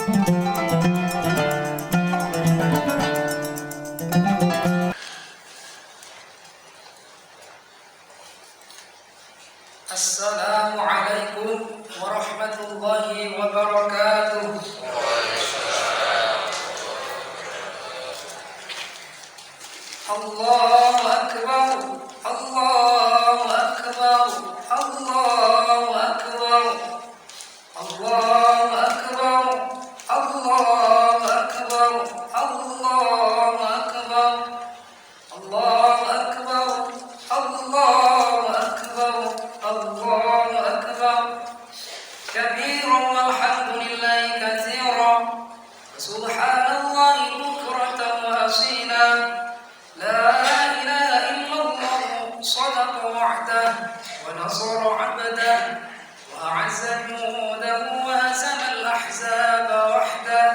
Assalamualaikum warahmatullahi wabarakatuh. Allahu akbar, Allahu akbar, Allahu akbar, Allahu akbar, Allahu akbar, Allahu akbar, Allahu akbar, Allahu akbar, Allahu akbar. Kabiran walhamdulillahi katsiran, subhanallahi bukratan wa asila. لا إله إلا الله صدق وعده ونصر عبده وأعز جنوده وهزم الأحزاب وحده.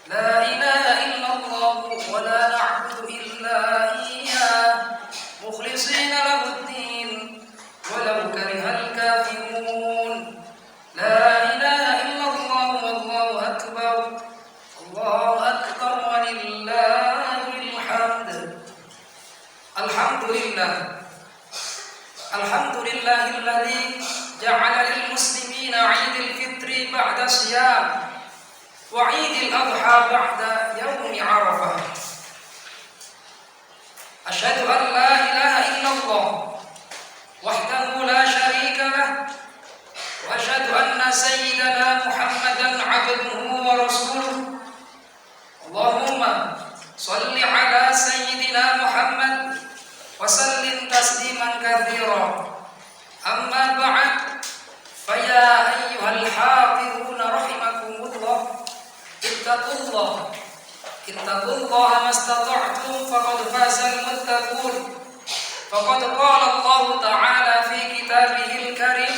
لا إله إلا الله ولا نعبد إلا إياه مخلصين له الدين ولو كره الكافرون. لا إله إلا الله والله أكبر، الله أكبر ولله الحمد. Alhamdulillah, alhamdulillahilladzi ja'ala lil muslimina 'idil fitri ba'da siyam wa 'idil adha ba'da yaumi 'arafah. Asyhadu an la ilaha illallah wahdahu la syarika lah wa asyhadu anna sayyidana Muhammadan 'abduhu wa rasuluh. Allahumma shalli ala sayyidina Muhammad wa sallim tasliman katsira. Amma ba'd, faya ayyuhal hafizuna rahimakumullah, ittaqullaha mastata'tum faqad fazal muttaqun. Faqad qala Allah ta'ala fi kitabihil karim,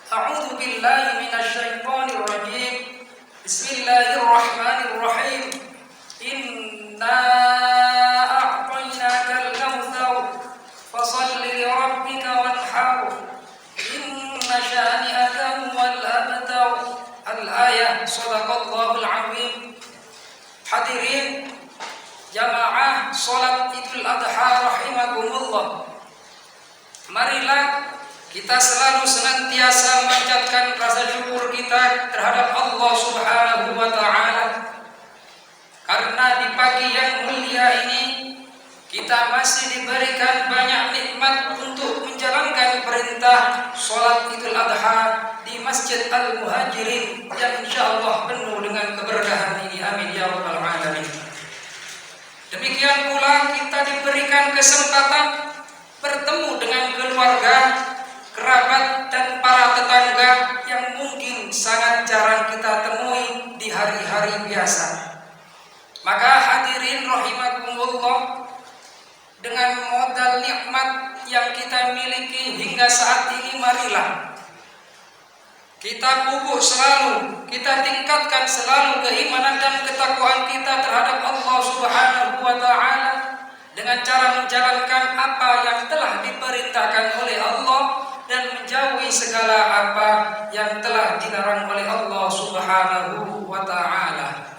a'udzu billahi minasy syaithanir rajim. Bismillahirrahmanirrahim. Inna a'tainakal kautsar fasalli lirabbika wanhar inna syani'aka huwal abtar. Al-ayah. Shadaqallahul azim. Hadirin jamaah salat Idul Adha rahimakumullah, marilah kita selalu senantiasa memanjatkan rasa syukur kita terhadap Allah Subhanahu wa ta'ala, karena di pagi yang mulia ini kita masih diberikan banyak nikmat untuk menjalankan perintah sholat Idul Adha di Masjid Al-Muhajirin yang insyaallah penuh dengan keberkahan ini. Amin ya rabbal alamin. Demikian pula kita diberikan kesempatan bertemu dengan keluarga, kerabat dan para tetangga yang mungkin sangat jarang kita temui di hari-hari biasa. Maka hadirin rahimakumullah, dengan modal nikmat yang kita miliki hingga saat ini, marilah kita pupuk selalu, kita tingkatkan selalu keimanan dan ketakwaan kita terhadap Allah Subhanahu wa ta'ala dengan cara menjalankan apa yang telah diperintahkan oleh Allah dan menjauhi segala apa yang telah dilarang oleh Allah Subhanahu wa ta'ala.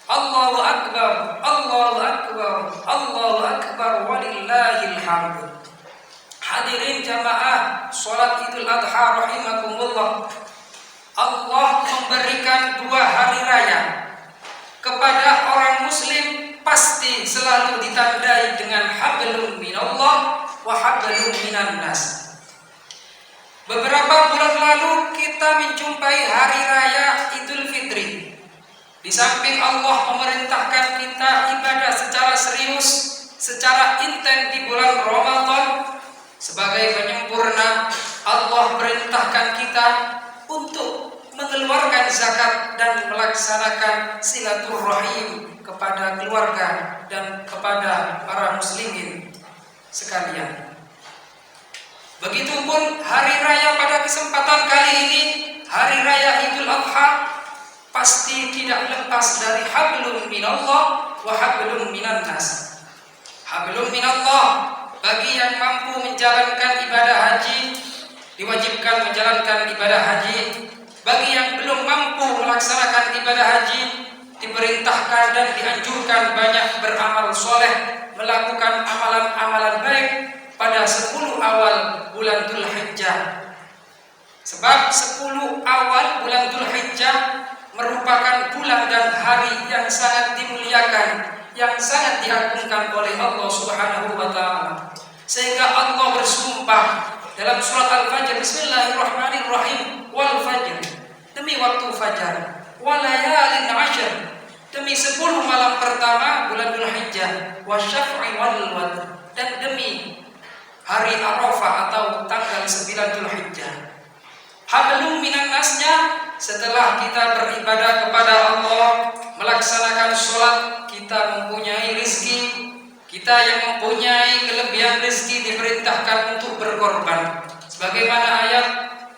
Allahu akbar, Allahu akbar, Allahu akbar walillahil hamd. Hadirin jamaah salat Idul Adha rahimakumullah, Allah memberikan 2 hari raya kepada orang muslim pasti selalu ditandai dengan hablum minallah wa hablum minan nas. Beberapa bulan lalu kita menjumpai hari raya Idul Fitri. Di samping Allah memerintahkan kita ibadah secara serius, secara intens di bulan Ramadan, sebagai penyempurna Allah perintahkan kita untuk mengeluarkan zakat dan melaksanakan silaturahim kepada keluarga dan kepada para muslimin sekalian. Begitupun hari raya pada kesempatan kali ini, hari raya Idul Adha, pasti tidak lepas dari hablum minallah wa hablum minan nas. Hablum minallah bagi yang mampu menjalankan ibadah haji, diwajibkan menjalankan ibadah haji. Bagi yang belum mampu melaksanakan ibadah haji diperintahkan dan dianjurkan banyak beramal soleh, melakukan amalan-amalan baik pada 10 awal bulan Dzulhijjah. Sebab 10 awal bulan Dzulhijjah merupakan bulan dan hari yang sangat dimuliakan, yang sangat diagungkan oleh Allah Subhanahu wa taala. Sehingga Allah bersumpah dalam surat Al-Fajr, Bismillahirrahmanirrahim, wal fajr, demi waktu fajar, walayalin ashr, demi 10 malam pertama bulan Dzulhijjah, wasyaf'i wal watr, dan demi hari Arafah atau tanggal 9 Dzulhijjah. Hablum minan nasnya, setelah kita beribadah kepada Allah, melaksanakan sholat, kita mempunyai rizki. Kita yang mempunyai kelebihan rezeki diperintahkan untuk berkorban. Sebagaimana ayat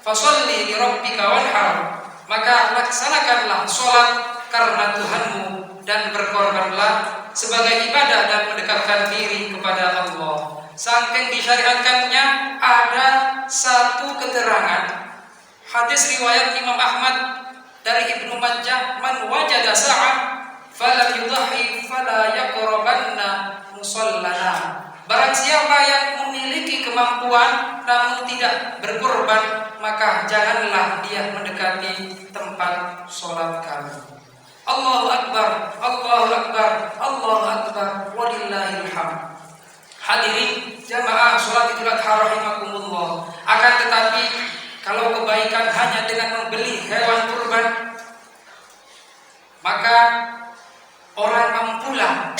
fasholli li rabbika wanhar, maka laksanakanlah sholat karena Tuhanmu dan berkorbanlah sebagai ibadah dan mendekatkan diri kepada Allah. Saking disyariatkannya, ada satu keterangan hadis riwayat Imam Ahmad dari Ibnu Majah, man wajada sa'ah falam yudhi fala yaqrabanna musallana. Barang siapa yang memiliki kemampuan namun tidak berkorban, maka janganlah dia mendekati tempat sholat kami. Allahu Akbar, Allahu Akbar, Allahu Akbar, walillahil hamd. Hadirin jamaah sholat Idul Adha rahimakumullah. Akan tetapi kalau kebaikan hanya dengan membeli hewan kurban, maka orang mampulah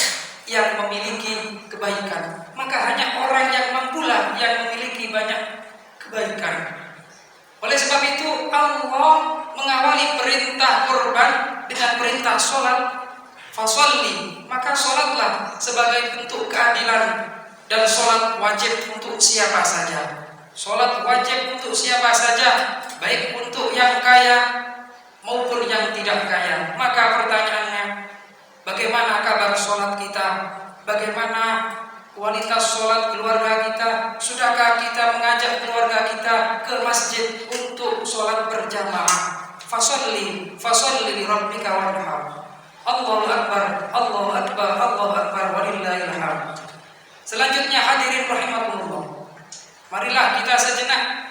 yang memiliki kebaikan. Maka hanya orang yang mampulah yang memiliki banyak kebaikan. Oleh sebab itu Allah mengawali perintah kurban dengan perintah sholat. Fasholli, maka sholatlah sebagai bentuk keadilan, dan sholat wajib untuk siapa saja. Sholat wajib untuk siapa saja, baik untuk yang kaya maupun yang tidak kaya. Maka pertanyaannya, bagaimana kabar sholat kita? Bagaimana kualitas sholat keluarga kita? Sudahkah kita mengajak keluarga kita ke masjid untuk sholat berjamaah? Fasholli li rabbika wanhar. Allahu Akbar, Allahu Akbar, Allahu Akbar, walillahil hamd. Selanjutnya hadirin rahimakumullah, marilah kita sejenak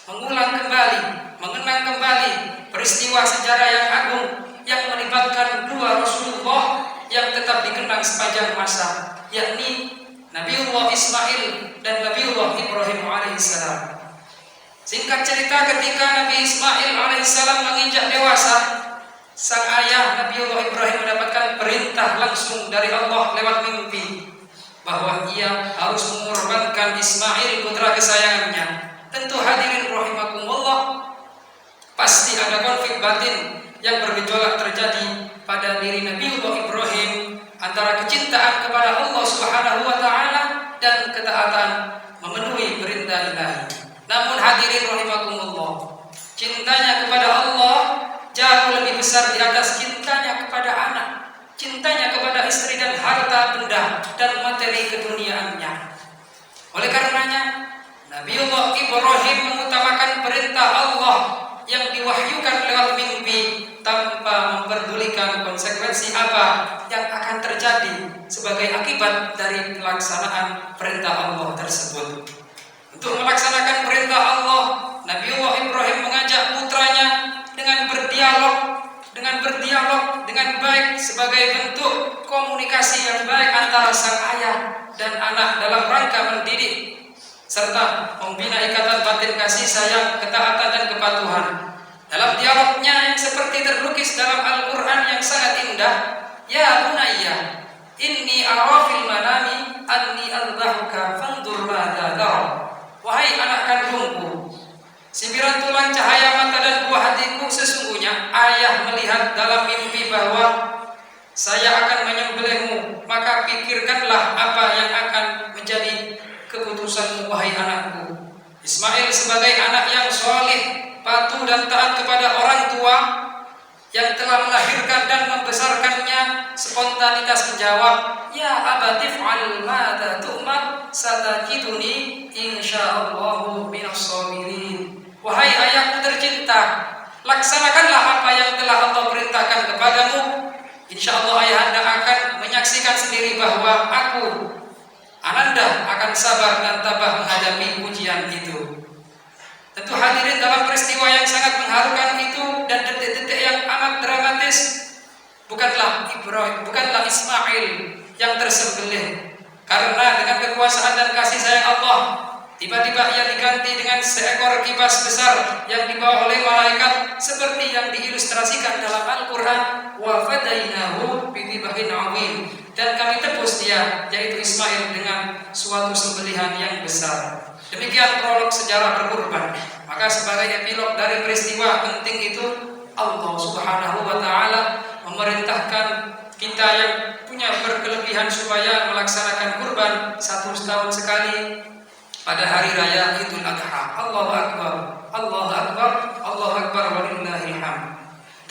mengulang kembali, mengenang kembali peristiwa sejarah yang agung yang melibatkan dua Rasulullah yang tetap dikenang sepanjang masa, yakni Nabiullah Ismail dan Nabiullah Ibrahim alaihissalam. Singkat cerita, ketika Nabi Ismail alaihissalam menginjak dewasa, sang ayah Nabiullah Ibrahim mendapatkan perintah langsung dari Allah lewat mimpi bahwa ia harus mengorbankan Ismail, putra kesayangannya. Tentu hadirin rahimakumullah, pasti ada konflik batin yang bergejolak terjadi pada diri Nabiullah Ibrahim antara kecintaan kepada Allah Subhanahu wa taala dan ketaatan memenuhi perintah ilahi. Namun hadirin rahimakumullah, cintanya kepada Allah jauh lebih besar di atas cintanya kepada anak, cintanya kepada istri dan harta benda dan materi keduniaannya. Oleh karenanya, Nabiullah Ibrahim mengutamakan perintah Allah yang diwahyukan lewat mimpi tanpa memperdulikan konsekuensi apa yang akan terjadi sebagai akibat dari pelaksanaan perintah Allah tersebut. Untuk melaksanakan perintah Allah, Nabiullah Ibrahim mengajak putranya dengan berdialog dengan baik sebagai bentuk komunikasi yang baik antara sang ayah dan anak dalam rangka mendidik serta membina ikatan batin kasih sayang, ketaatan dan kepatuhan. Dalam dialognya yang seperti terlukis dalam Al-Quran yang sangat indah, ya bunayya inni ara fil manami anni adbahuka fandur madza tara. Wahai anak kandungku, sembilan tulang cahaya mata dan buah hatiku, sesungguhnya ayah melihat dalam mimpi bahwa saya akan menyembelihmu, maka pikirkanlah apa yang akan menjadi keputusanmu wahai anakku. Ismail sebagai anak yang saleh, patuh dan taat kepada orang tua yang telah melahirkan dan membesarkannya, spontanitas menjawab, ya abati fa'al ma tu'mar satajiduni insyaallahu minas sabirin. Wahai ayahku tercinta, laksanakanlah apa yang telah Allah perintahkan kepada sendiri bahwa aku, Ananda, akan sabar dan tabah menghadapi ujian itu. Tentu hadirin, dalam peristiwa yang sangat mengharukan itu dan detik-detik yang amat dramatis, bukanlah Ismail yang tersembelih, karena dengan kekuasaan dan kasih sayang Allah, tiba-tiba ia diganti dengan seekor kibas besar yang dibawa oleh malaikat seperti yang diilustrasikan dalam Al-Quran, wa fadainahu bidzibhin 'adzim, dan kami tebus dia, yaitu Ismail, dengan suatu sembelihan yang besar. Demikian prolog sejarah berkurban. Maka sebagai epilog dari peristiwa penting itu, Allah Subhanahu wa Ta'ala memerintahkan kita yang punya berkelebihan supaya melaksanakan kurban 1 tahun sekali pada hari raya Idul Adha. Allahu Akbar, Allahu Akbar, Allahu Akbar, walillahil hamd.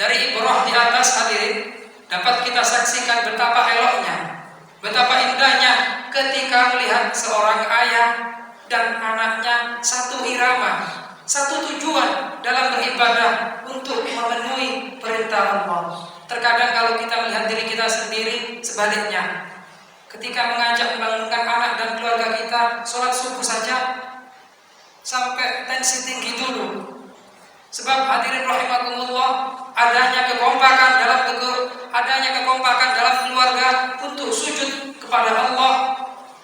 Dari ibrah di atas, hadirin, dapat kita saksikan betapa eloknya, betapa indahnya ketika melihat seorang ayah dan anaknya satu irama, satu tujuan dalam beribadah untuk memenuhi perintah Allah. Terkadang kalau kita melihat diri kita sendiri, sebaliknya, ketika mengajak membangunkan anak dan keluarga kita sholat subuh saja sampai tensi tinggi dulu. Sebab hadirin rahimakumullah, adanya kekompakan dalam keluarga untuk sujud kepada Allah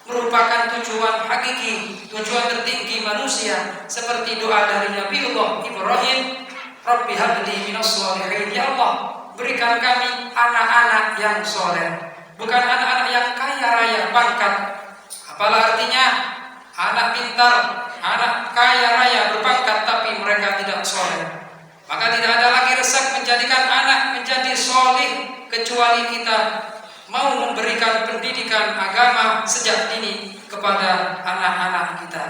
merupakan tujuan hakiki, tujuan tertinggi manusia, seperti doa dari Nabiullah Ibrahim, Rabbi habli minas sholihin, ya Allah, berikan kami anak-anak yang soleh, bukan anak-anak yang kaya raya pangkat. Apalah artinya anak pintar, anak kaya raya berpangkat tapi mereka tidak soleh? Maka tidak ada lagi resep menjadikan anak menjadi soleh, kecuali kita mau memberikan pendidikan agama sejak dini kepada anak-anak kita.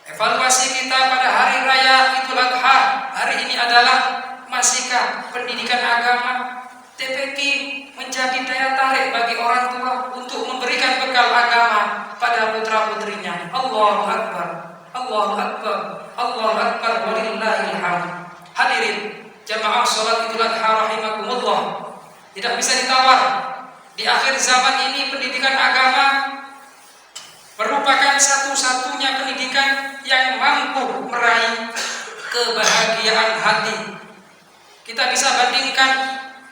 Evaluasi kita pada hari raya Idul Adha hari ini adalah, masihkah pendidikan agama TPQ menjadi daya tarik bagi orang tua untuk memberikan bekal agama pada putra-putrinya? Allahu Akbar, Allahu Akbar, Allahu Akbar, walillahil hamd. Hadirin jamaah salat Idul Adha rahimakumullah, tidak bisa ditawar. Di akhir zaman ini pendidikan agama merupakan satu-satunya pendidikan yang mampu meraih kebahagiaan hati. Kita bisa bandingkan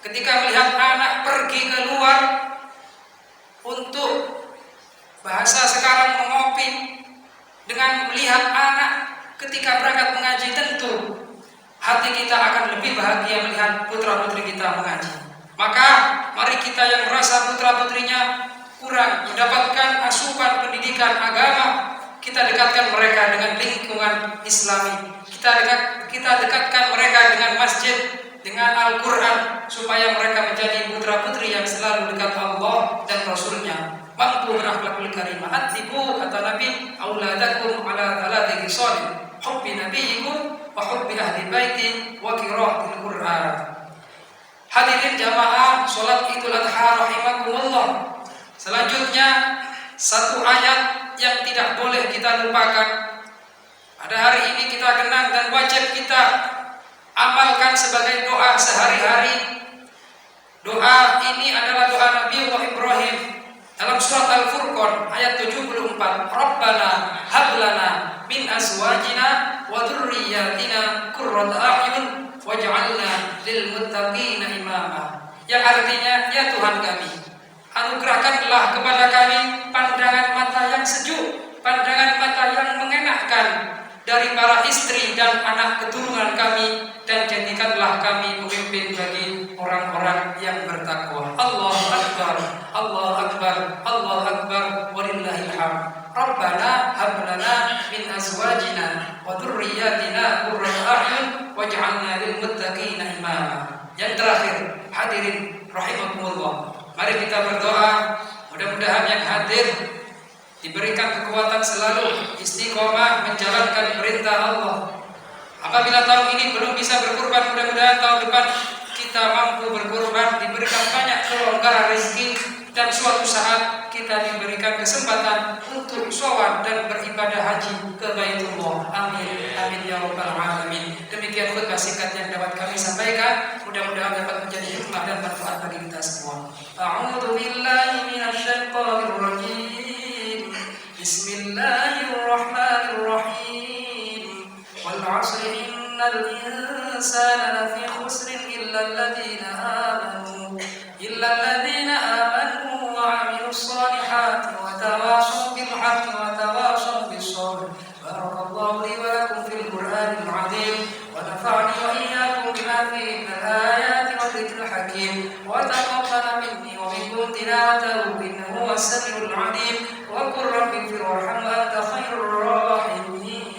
ketika melihat anak pergi keluar untuk, bahasa sekarang, mengopi, dengan melihat anak ketika berangkat mengaji. Tentu hati kita akan lebih bahagia melihat putra-putri kita mengaji. Maka mari kita yang merasa putra-putrinya kurang mendapatkan asupan pendidikan agama, kita dekatkan mereka dengan lingkungan Islami. Kita dekatkan mereka dengan masjid, dengan Al-Quran, supaya mereka menjadi putra-putri yang selalu dekat Allah dan Rasulnya, mampu berakhlakul karimah. Atibu, kata Nabi, auladakum ala thalathi khisalin, hubbi nabiyikum wa hubbi ahli baiti wa qira'atil Qur'an. Hadirin jamaah salat Idul Adha rahimakumullah. Selanjutnya, satu ayat yang tidak boleh kita lupakan. Pada hari ini kita kenang dan wajib kita amalkan sebagai doa sehari-hari. Doa ini adalah doa Nabiullah Ibrahim dalam surat Al-Furqan ayat 74. Rabbana hablana min azwajina wa dzurriyyatina qurrata a'yun waj'alna lil muttaqina imama. Yang artinya, ya Tuhan kami, anugerahkanlah kepada kami pandangan mata yang sejuk, pandangan mata yang mengenakkan dari para istri dan anak keturunan kami, dan jadikanlah kami pemimpin bagi orang-orang yang bertakwa. Allahu Akbar, Allahu Akbar, Allahu Akbar, walillahil hamd. Rabbana hab lana min azwajina wa dzurriyyatina qurrata a'yun waj'alna lil muttaqina imama. Yang terakhir, hadirin rahimakumullah, mari kita berdoa mudah-mudahan yang hadir diberikan kekuatan selalu istiqomah menjalankan perintah Allah. Apabila tahun ini belum bisa berkurban, mudah-mudahan tahun depan kita mampu berkurban, diberikan banyak kelonggaran rezeki, dan suatu saat kita diberikan kesempatan untuk sholat dan beribadah haji ke Baitullah. Amin, amin ya rabbal alamin. Demikian khutbah singkat yang dapat kami sampaikan. Mudah-mudahan dapat menjadi hikmah dan manfaat bagi kita semua. A'udzu billahi minasy الإنسان لفي خسر إلا الذين آمنوا وعملوا الصالحات وتواصوا بالحق وتواصوا بالصبر. بارك الله لي ولكم في القرآن العظيم ونفعني وإياكم بما فيه من الآيات والذكر الحكيم وتقبل مني ومنكم تلاوته إنه هو السميع العليم. وقل رب اغفر وارحم وأنت خير الراحمين.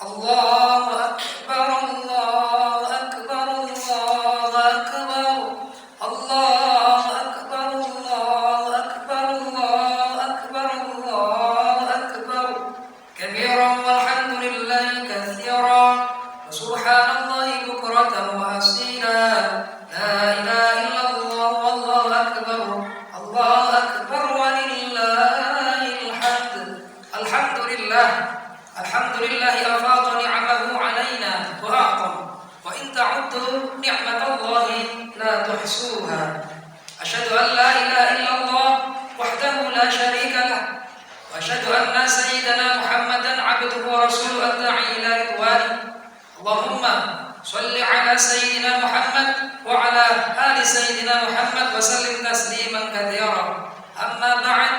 الله أكبر الله أكبر الله أكبر الله أكبر الله أكبر الله أكبر الله أكبر كبيرا والحمد لله كثيرا وسبحان الله بكرة وأصيلا. لا إله إلا الله والله أكبر الله أكبر ولله الحمد. الحمد لله الحمد لله أفاض نعمه علينا وأعظم وإن تعدوا نعمة الله لا تحصوها. أشهد أن لا إله إلا الله وحده لا شريك له وأشهد أن سيدنا محمدا عبده ورسوله الداعي إلى رضوانه. اللهم صل على سيدنا محمد وعلى آل سيدنا محمد وسلم تسليما كثيرا. أما بعد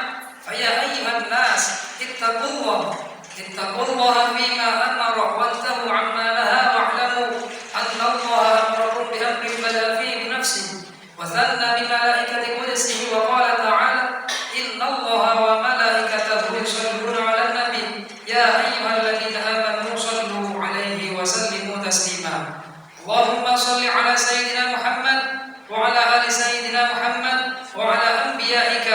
فيا أيها الناس اتقوا الله فيما أمر وانتهوا عما نهى واعلموا أن الله أمركم بأمر بدأ فيه بنفسه وثنى بملائكة قدسه وقال تعالى إن الله وملائكته يصلون على النبي يا أيها الذين آمنوا صلوا عليه وسلموا تسليما. اللهم صل على سيدنا محمد وعلى آل سيدنا محمد وعلى أنبيائك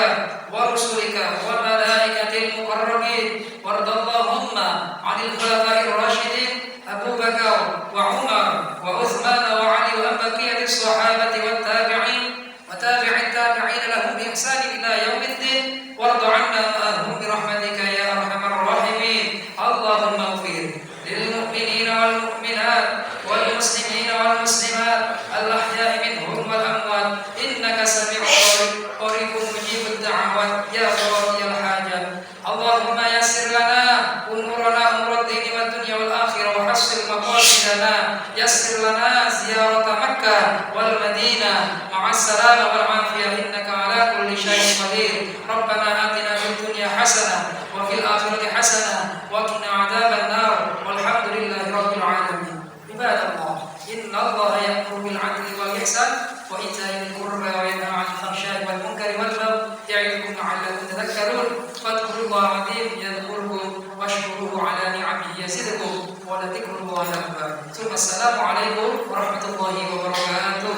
ورسلك وملائكة المقربين. وارض اللهم عن الخلفاء الراشدين أبو بكر وعمر وعثمان وعلي وعن بقية الصحابة والتابعين وتابع التابعين لهم بإحسان إلى يوم الدين. وارض عنا معهم برحمتك يا أرحم الراحمين. اللهم اغفر للمؤمنين والمؤمنات والمسلمين والمسلمات الأحياء منهم والأموات إنك سميع قريب مجيب الدعوات يا قاضي الحاجات. اللهم يسر لنا أمورنا أمور الدين والدنيا والآخرة وحسن مقاصدنا. يسر لنا زيارة مكة والمدينة مع السلامة والعافية إنك على كل شيء قدير. ربنا آتنا في الدنيا حسنة وفي الآخرة حسنة وقنا عذاب النار والحمد لله رب العالمين. عباد الله إن الله يأمر بالعدل والإحسان وإيتاء ذي القربى وينهى عن الفحشاء والمنكر والبغي يعظكم لعلكم تذكرون. فاذكروا الله العظيم يذكركم واشكروه على نعمه يزدكم ولذكر الله أكبر. ثم السلام عليكم ورحمة الله وبركاته.